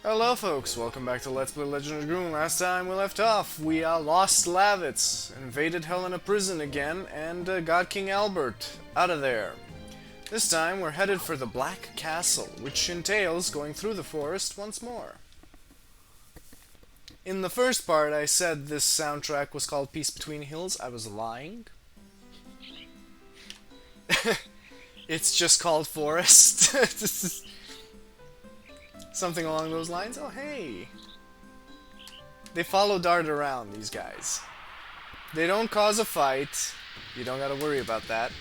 Hello folks, welcome back to Let's Play Legend of Dragoon. Last time we left off, we lost Slavitz, invaded Helena prison again, and got King Albert out of there. This time we're headed for the Black Castle, which entails going through the forest once more. In the first part I said this soundtrack was called Peace Between Hills. I was lying. It's just called Forest. Something along those lines. Oh, hey! They follow Dart around, these guys. They don't cause a fight. You don't gotta worry about that.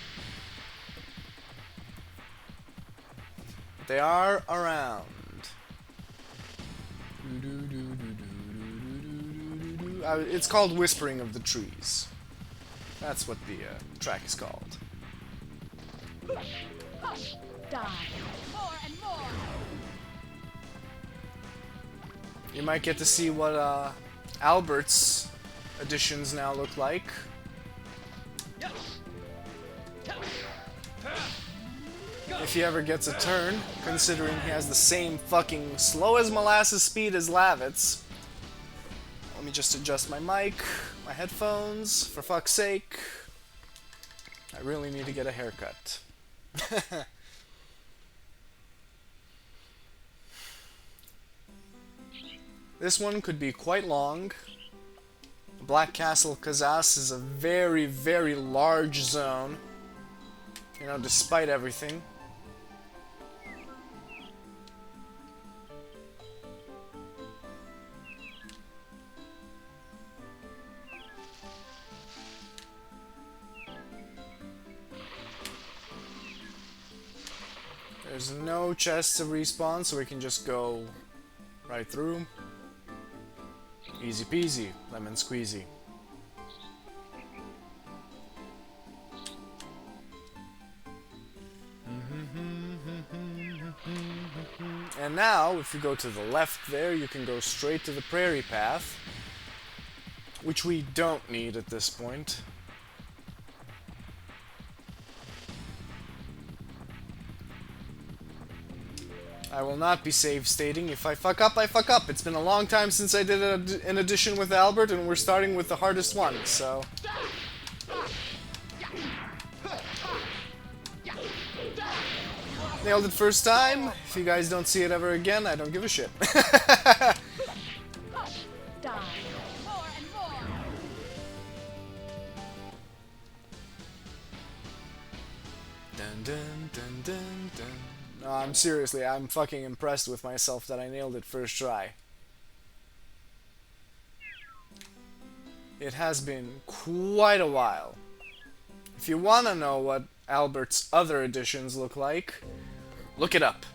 They are around. It's called Whispering of the Trees. That's what the track is called. Die. More and more. You might get to see what Albert's additions now look like. If he ever gets a turn, considering he has the same fucking slow as molasses speed as Lavitz. Let me just adjust my mic, my headphones, for fuck's sake. I really need to get a haircut. This one could be quite long. Black Castle Kazas is a very, very large zone. You know, despite everything. There's no chest to respawn, so we can just go right through. Easy peasy, lemon squeezy. And now, if you go to the left there, you can go straight to the prairie path, which we don't need at this point. I will not be save stating. If I fuck up, I fuck up. It's been a long time since I did an edition with Albert, and we're starting with the hardest one, so... Nailed it first time. If you guys don't see it ever again, I don't give a shit. Die. More and more. Dun dun dun dun dun. No, I'm seriously, I'm fucking impressed with myself that I nailed it first try. It has been quite a while. If you want to know what Albert's other editions look like, look it up.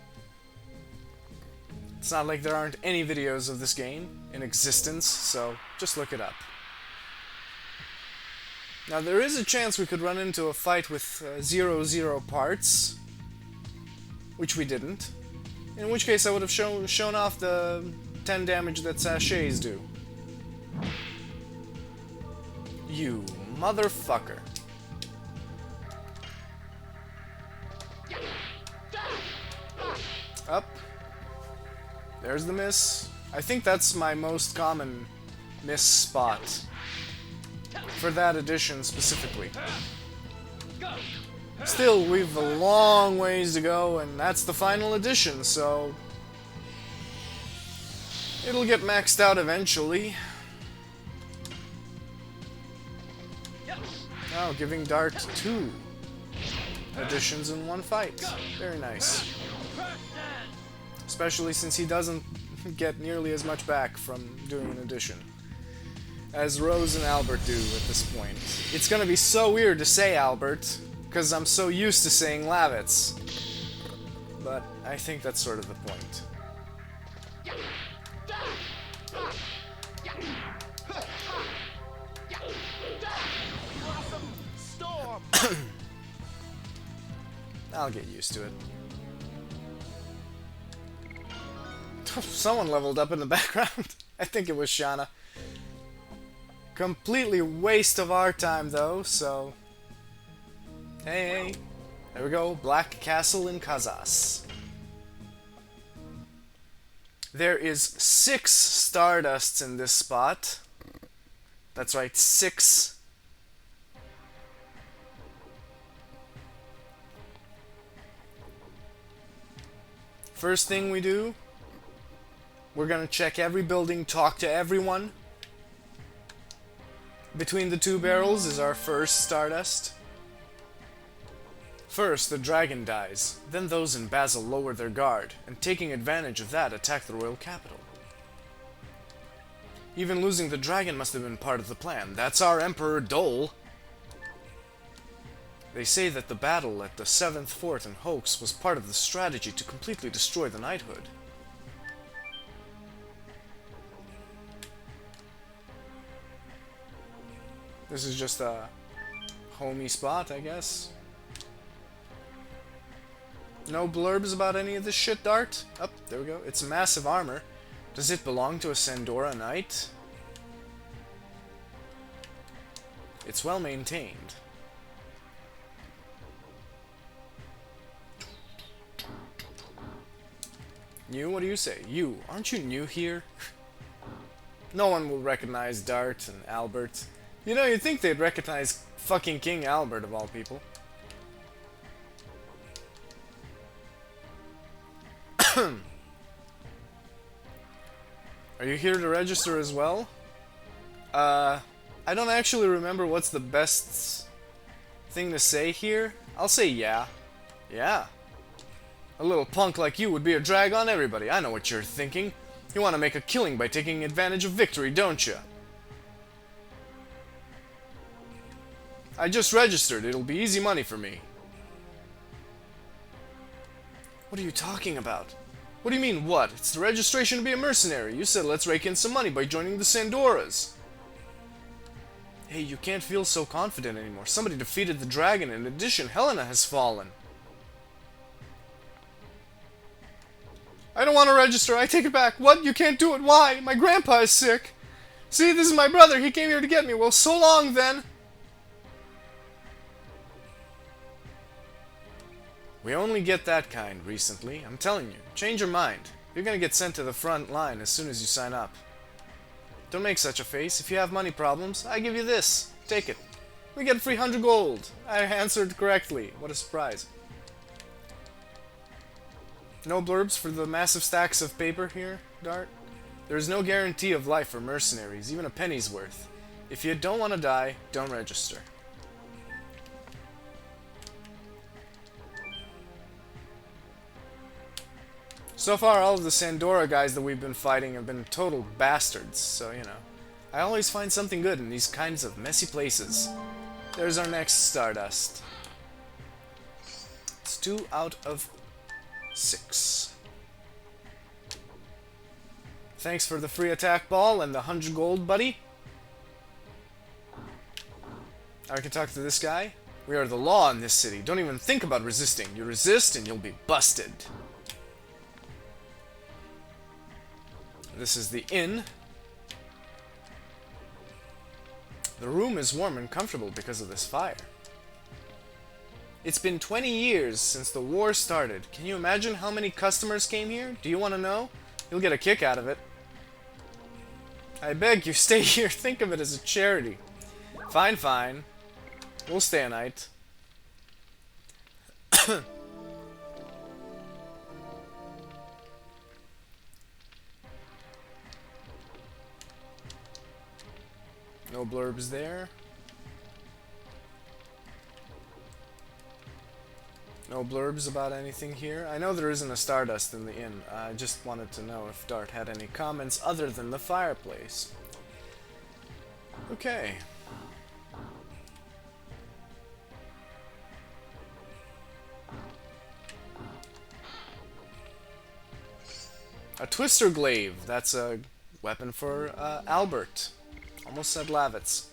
It's not like there aren't any videos of this game in existence, so just look it up. Now there is a chance we could run into a fight with 0-0 parts, which we didn't. In which case I would have shown off the 10 damage that sachets do. You motherfucker. Up. There's the miss. I think that's my most common miss spot. For that edition specifically. Still, we've a long ways to go, and that's the final edition, so... it'll get maxed out eventually. Oh, giving Dart 2 additions in one fight. Very nice. Especially since he doesn't get nearly as much back from doing an addition as Rose and Albert do at this point. It's gonna be so weird to say Albert, because I'm so used to saying Lavitz. But I think that's sort of the point. I'll get used to it. Someone leveled up in the background. I think it was Shana. Completely waste of our time though, so... Hey, there we go, Black Castle in Kazas. There is 6 Stardusts in this spot. That's right, 6. First thing we do, we're gonna check every building, talk to everyone. Between the 2 barrels is our first Stardust. First, the dragon dies. Then those in Basel lower their guard, and taking advantage of that, attack the royal capital. Even losing the dragon must have been part of the plan. That's our Emperor Dole. They say that the battle at the 7th Fort in Hoax was part of the strategy to completely destroy the knighthood. This is just a homey spot, I guess. No blurbs about any of this shit, Dart? Oh, there we go. It's massive armor. Does it belong to a Sandora knight? It's well maintained. You, what do you say? You, aren't you new here? No one will recognize Dart and Albert. You know, you'd think they'd recognize fucking King Albert of all people. Are you here to register as well? I don't actually remember what's the best thing to say here. I'll say yeah. Yeah. A little punk like you would be a drag on everybody. I know what you're thinking. You want to make a killing by taking advantage of victory, don't you? I just registered. It'll be easy money for me. What are you talking about? What do you mean, what? It's the registration to be a mercenary. You said let's rake in some money by joining the Sandoras. Hey, you can't feel so confident anymore. Somebody defeated the dragon. In addition, Helena has fallen. I don't want to register. I take it back. What? You can't do it. Why? My grandpa is sick. See, this is my brother. He came here to get me. Well, so long then. We only get that kind recently. I'm telling you. Change your mind. You're gonna get sent to the front line as soon as you sign up. Don't make such a face. If you have money problems, I give you this. Take it. We get 300 gold. I answered correctly. What a surprise. No blurbs for the massive stacks of paper here, Dart? There is no guarantee of life for mercenaries, even a penny's worth. If you don't want to die, don't register. So far, all of the Sandora guys that we've been fighting have been total bastards, so, you know. I always find something good in these kinds of messy places. There's our next Stardust. It's 2 out of 6. Thanks for the free attack ball and the 100 gold, buddy. I can talk to this guy. We are the law in this city. Don't even think about resisting. You resist and you'll be busted. This is the inn. The room is warm and comfortable because of this fire. It's been 20 years since the war started. Can you imagine how many customers came here? Do you want to know? You'll get a kick out of it. I beg you, stay here. Think of it as a charity. Fine, fine. We'll stay a night. No blurbs there. No blurbs about anything here. I know there isn't a Stardust in the inn. I just wanted to know if Dart had any comments other than the fireplace. Okay. A Twister Glaive. That's a weapon for Albert. Almost said Lavitz.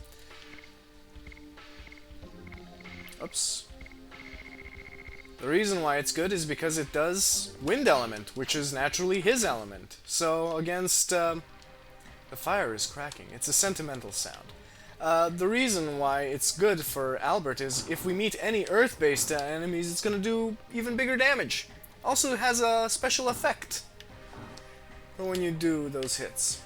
Oops. The reason why it's good is because it does Wind Element, which is naturally his element. So against... the fire is cracking. It's a sentimental sound. The reason why it's good for Albert is if we meet any Earth-based enemies, it's going to do even bigger damage. Also, it has a special effect. for when you do those hits.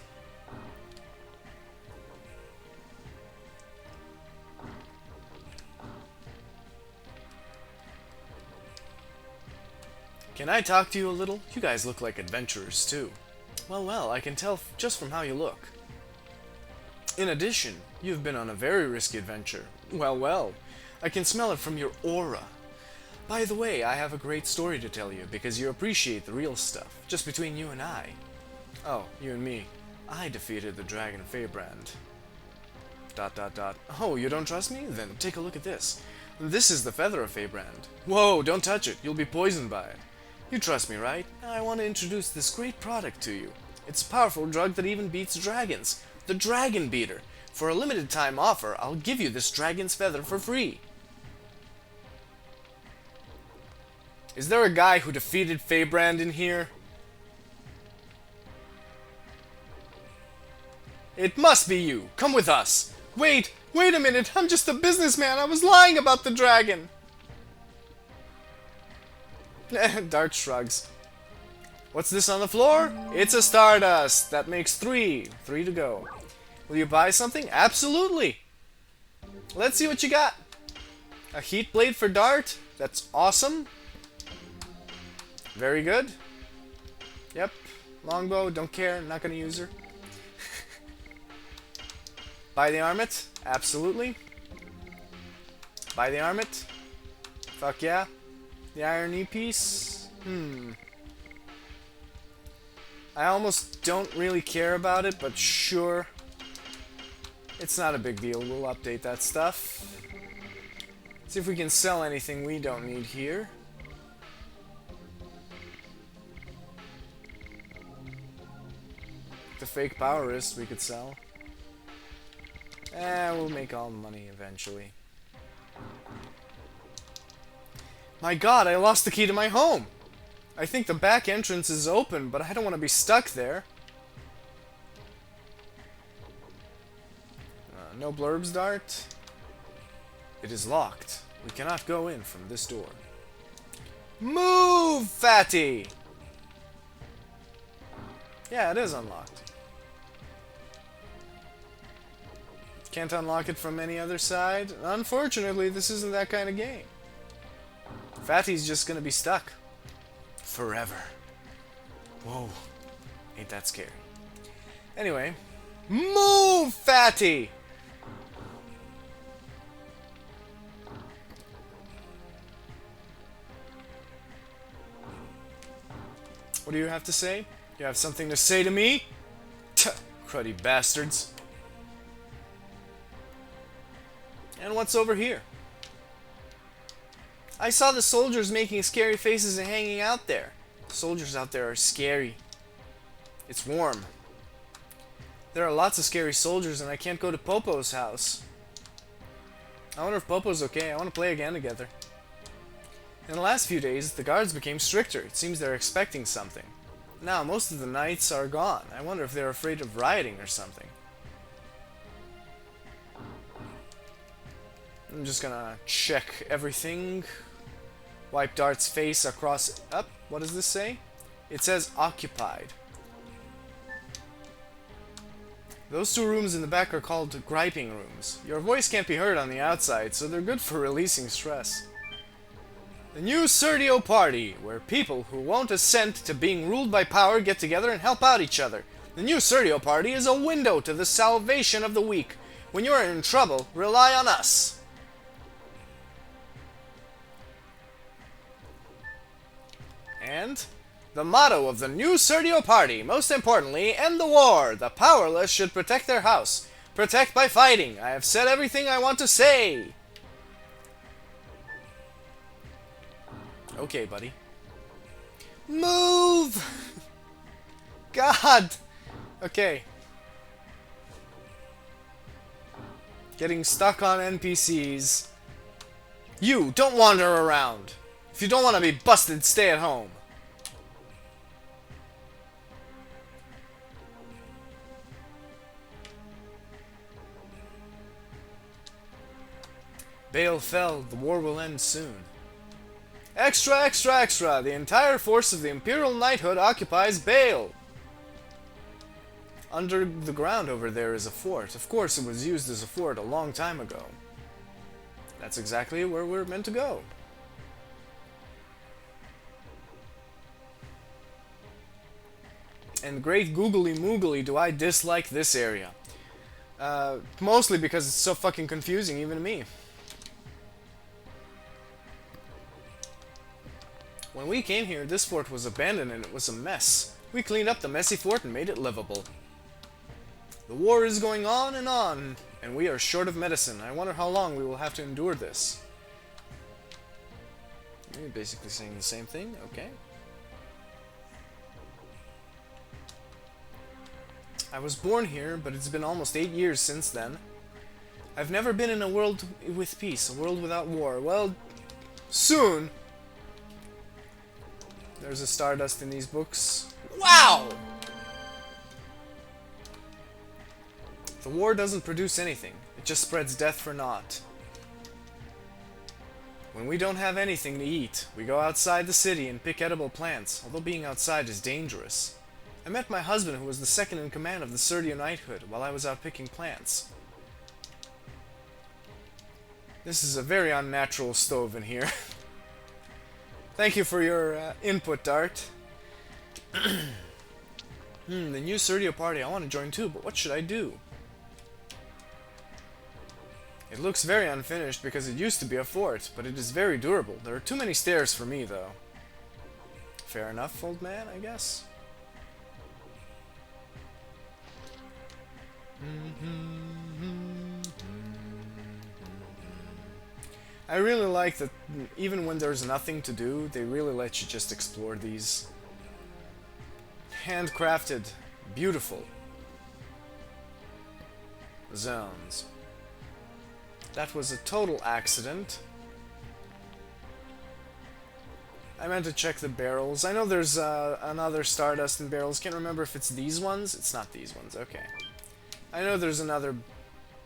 Can I talk to you a little? You guys look like adventurers too. Well, I can tell just from how you look. In addition, you've been on a very risky adventure. Well, I can smell it from your aura. By the way, I have a great story to tell you, because you appreciate the real stuff, just between you and I. Oh, you and me. I defeated the dragon Feybrand. ... Oh, you don't trust me? Then take a look at this. This is the feather of Feybrand. Whoa, don't touch it. You'll be poisoned by it. You trust me, right? I want to introduce this great product to you. It's a powerful drug that even beats dragons. The Dragon Beater. For a limited time offer, I'll give you this dragon's feather for free. Is there a guy who defeated Feybrand in here? It must be you. Come with us. Wait a minute. I'm just a businessman. I was lying about the dragon. Dart shrugs. What's this on the floor? It's a Stardust. That makes 3. 3 to go. Will you buy something? Absolutely. Let's see what you got. A heat blade for Dart? That's awesome. Very good. Yep. Longbow, don't care. Not gonna use her. Buy the armet? Absolutely. Buy the armet? Fuck yeah. The irony piece? I almost don't really care about it, but sure. It's not a big deal. We'll update that stuff. See if we can sell anything we don't need here. The fake power wrist we could sell. We'll make all the money eventually. My god, I lost the key to my home! I think the back entrance is open, but I don't want to be stuck there. No blurbs, Dart? It is locked. We cannot go in from this door. Move, fatty! Yeah, it is unlocked. Can't unlock it from any other side? Unfortunately, this isn't that kind of game. Fatty's just gonna be stuck. Forever. Whoa. Ain't that scary. Anyway. Move, Fatty! What do you have to say? You have something to say to me? Tuh, cruddy bastards. And what's over here? I saw the soldiers making scary faces and hanging out there. The soldiers out there are scary. It's warm. There are lots of scary soldiers and I can't go to Popo's house. I wonder if Popo's okay. I want to play again together. In the last few days, the guards became stricter. It seems they're expecting something. Now, most of the knights are gone. I wonder if they're afraid of rioting or something. I'm just gonna check everything. Wipe Dart's face across... Up. What does this say? It says occupied. Those 2 rooms in the back are called griping rooms. Your voice can't be heard on the outside, so they're good for releasing stress. The new Serdio Party, where people who won't assent to being ruled by power get together and help out each other. The new Serdio Party is a window to the salvation of the weak. When you are in trouble, rely on us. And the motto of the new Serdio Party, most importantly, end the war. The powerless should protect their house. Protect by fighting. I have said everything I want to say. Okay, buddy. Move! God! Okay. Getting stuck on NPCs. You, don't wander around. If you don't want to be busted, stay at home. Bale fell. The war will end soon. Extra, extra, extra! The entire force of the Imperial Knighthood occupies Bale. Under the ground over there is a fort. Of course, it was used as a fort a long time ago. That's exactly where we're meant to go. And great googly moogly do I dislike this area. Mostly because it's so fucking confusing even to me. When we came here, this fort was abandoned and it was a mess. We cleaned up the messy fort and made it livable. The war is going on, and we are short of medicine. I wonder how long we will have to endure this. You're basically saying the same thing, okay. I was born here, but it's been almost 8 years since then. I've never been in a world with peace, a world without war. Well, soon. There's a Stardust in these books. Wow! The war doesn't produce anything. It just spreads death for naught. When we don't have anything to eat, we go outside the city and pick edible plants, although being outside is dangerous. I met my husband, who was the second in command of the Serdio Knighthood, while I was out picking plants. This is a very unnatural stove in here. Thank you for your input, Dart. The new Serdio party, I want to join too, but what should I do? It looks very unfinished because it used to be a fort, but it is very durable. There are too many stairs for me, though. Fair enough, old man, I guess. I really like that even when there's nothing to do, they really let you just explore these. Handcrafted, beautiful zones. That was a total accident. I meant to check the barrels. I know there's another Stardust in barrels. Can't remember if it's these ones. It's not these ones. Okay. I know there's another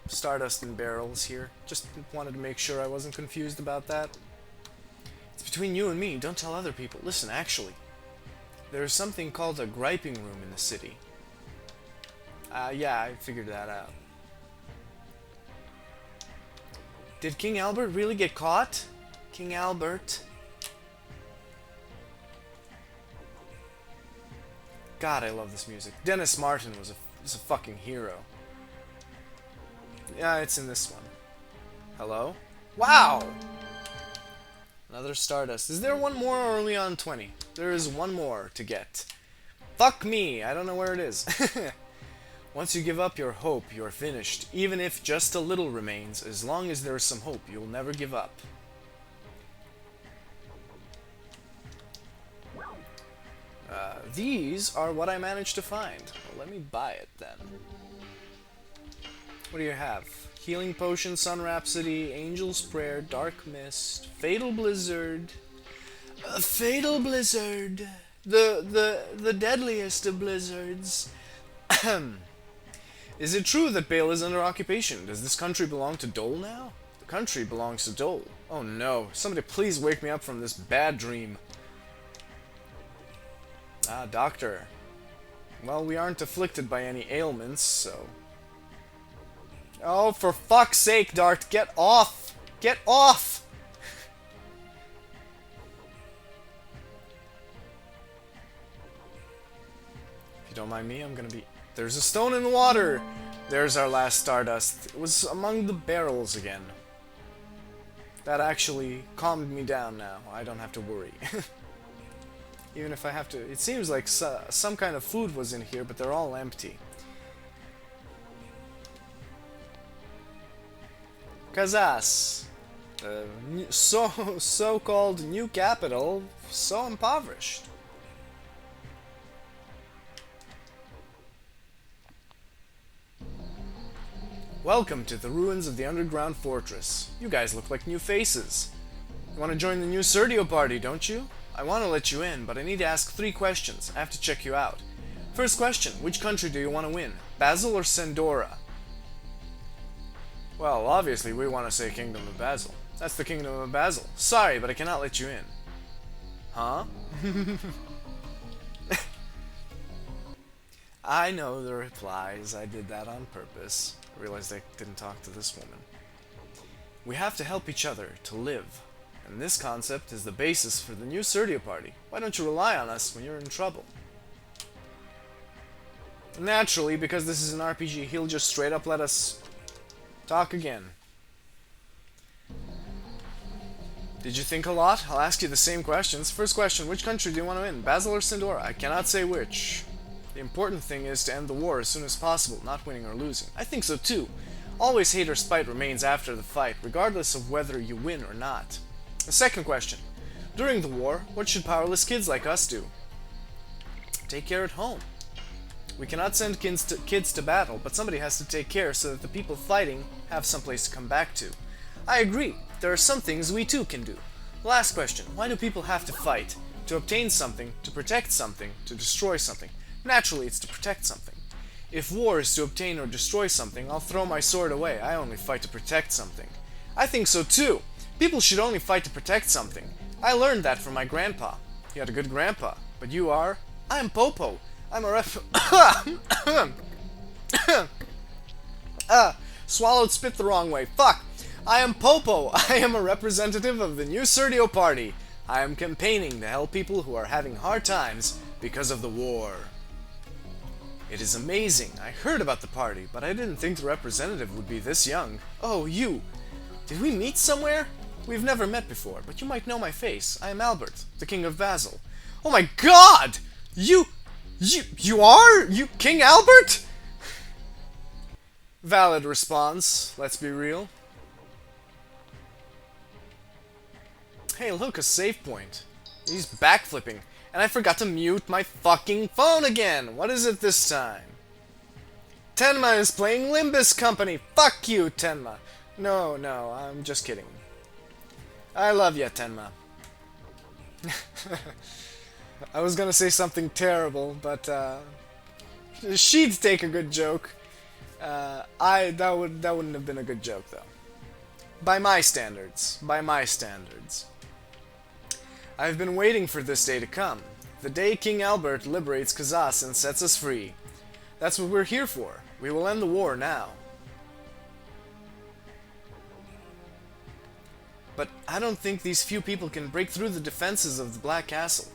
Stardust in barrels here. Just wanted to make sure I wasn't confused about that. It's between you and me. Don't tell other people. Listen, actually, there is something called a griping room in the city. Yeah, I figured that out. Did King Albert really get caught? King Albert. God, I love this music. Dennis Martin was a fucking hero. Yeah, it's in this one. Hello? Wow! Another Stardust. Is there one more or are we on 20? There is one more to get. Fuck me! I don't know where it is. Once you give up your hope, you're finished. Even if just a little remains, as long as there is some hope, you'll never give up. These are what I managed to find. Well, let me buy it then. What do you have? Healing Potion, Sun Rhapsody, Angel's Prayer, Dark Mist, Fatal Blizzard. Fatal Blizzard! The deadliest of blizzards. Is it true that Bale is under occupation? Does this country belong to Dole now? The country belongs to Dole. Oh no, somebody please wake me up from this bad dream. Ah, doctor. Well, we aren't afflicted by any ailments, so... Oh, for fuck's sake, Dart, get off! Get off! If you don't mind me, I'm gonna be... There's a stone in the water! There's our last Stardust. It was among the barrels again. That actually calmed me down now. I don't have to worry. Even if I have to... It seems like some kind of food was in here, but they're all empty. Kazas. So-called new capital, so impoverished. Welcome to the ruins of the underground fortress. You guys look like new faces. You want to join the new Serdio party, don't you? I want to let you in, but I need to ask 3 questions. I have to check you out. First question, which country do you want to win? Basil or Sandora? Well, obviously we want to say Kingdom of Basil. That's the Kingdom of Basil. Sorry, but I cannot let you in. Huh? I know the replies. I did that on purpose. I realized I didn't talk to this woman. We have to help each other to live. And this concept is the basis for the new Serdia party. Why don't you rely on us when you're in trouble? Naturally, because this is an RPG, he'll just straight up let us talk again. Did you think a lot? I'll ask you the same questions. First question, which country do you want to win? Basil or Sindora? I cannot say which. The important thing is to end the war as soon as possible, not winning or losing. I think so too. Always hate or spite remains after the fight, regardless of whether you win or not. The second question, during the war, what should powerless kids like us do? Take care at home. We cannot send kids to battle, but somebody has to take care so that the people fighting have someplace to come back to. I agree. There are some things we too can do. Last question. Why do people have to fight? To obtain something, to protect something, to destroy something. Naturally, it's to protect something. If war is to obtain or destroy something, I'll throw my sword away. I only fight to protect something. I think so too. People should only fight to protect something. I learned that from my grandpa. He had a good grandpa. But you are? I'm Popo. I'm a swallowed spit the wrong way. Fuck! I am Popo. I am a representative of the new Serdio party. I am campaigning to help people who are having hard times because of the war. It is amazing. I heard about the party, but I didn't think the representative would be this young. Oh, you. Did we meet somewhere? We've never met before, but you might know my face. I am Albert, the King of Basel. Oh my god! You are? You King Albert? Valid response, let's be real. Hey, look, a save point. He's backflipping, and I forgot to mute my fucking phone again. What is it this time? Tenma is playing Limbus Company. Fuck you, Tenma. No, I'm just kidding. I love ya, Tenma. I was gonna say something terrible, but she'd take a good joke. That wouldn't have been a good joke though. By my standards. I've been waiting for this day to come. The day King Albert liberates Kazas and sets us free. That's what we're here for. We will end the war now. But I don't think these few people can break through the defenses of the Black Castle.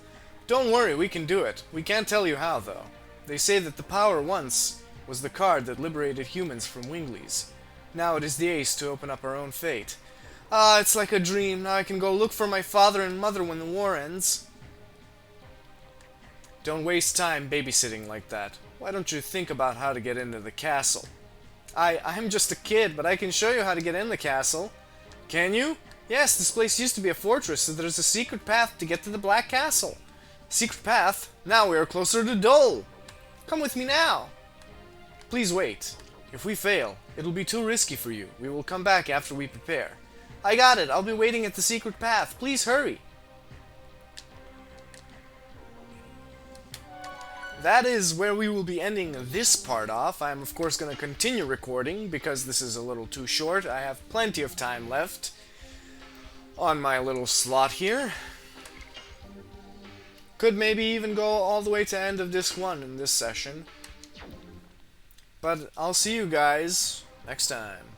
Don't worry, we can do it. We can't tell you how, though. They say that the power once was the card that liberated humans from Winglies. Now it is the ace to open up our own fate. Ah, it's like a dream. Now I can go look for my father and mother when the war ends. Don't waste time babysitting like that. Why don't you think about how to get into the castle? I'm just a kid, but I can show you how to get in the castle. Can you? Yes, this place used to be a fortress, so there's a secret path to get to the Black Castle. Secret path? Now we are closer to Dole. Come with me now. Please wait. If we fail, it'll be too risky for you. We will come back after we prepare. I got it. I'll be waiting at the secret path. Please hurry. That is where we will be ending this part off. I'm of course going to continue recording because this is a little too short. I have plenty of time left on my little slot here. Could maybe even go all the way to end of disc 1 in this session. But I'll see you guys next time.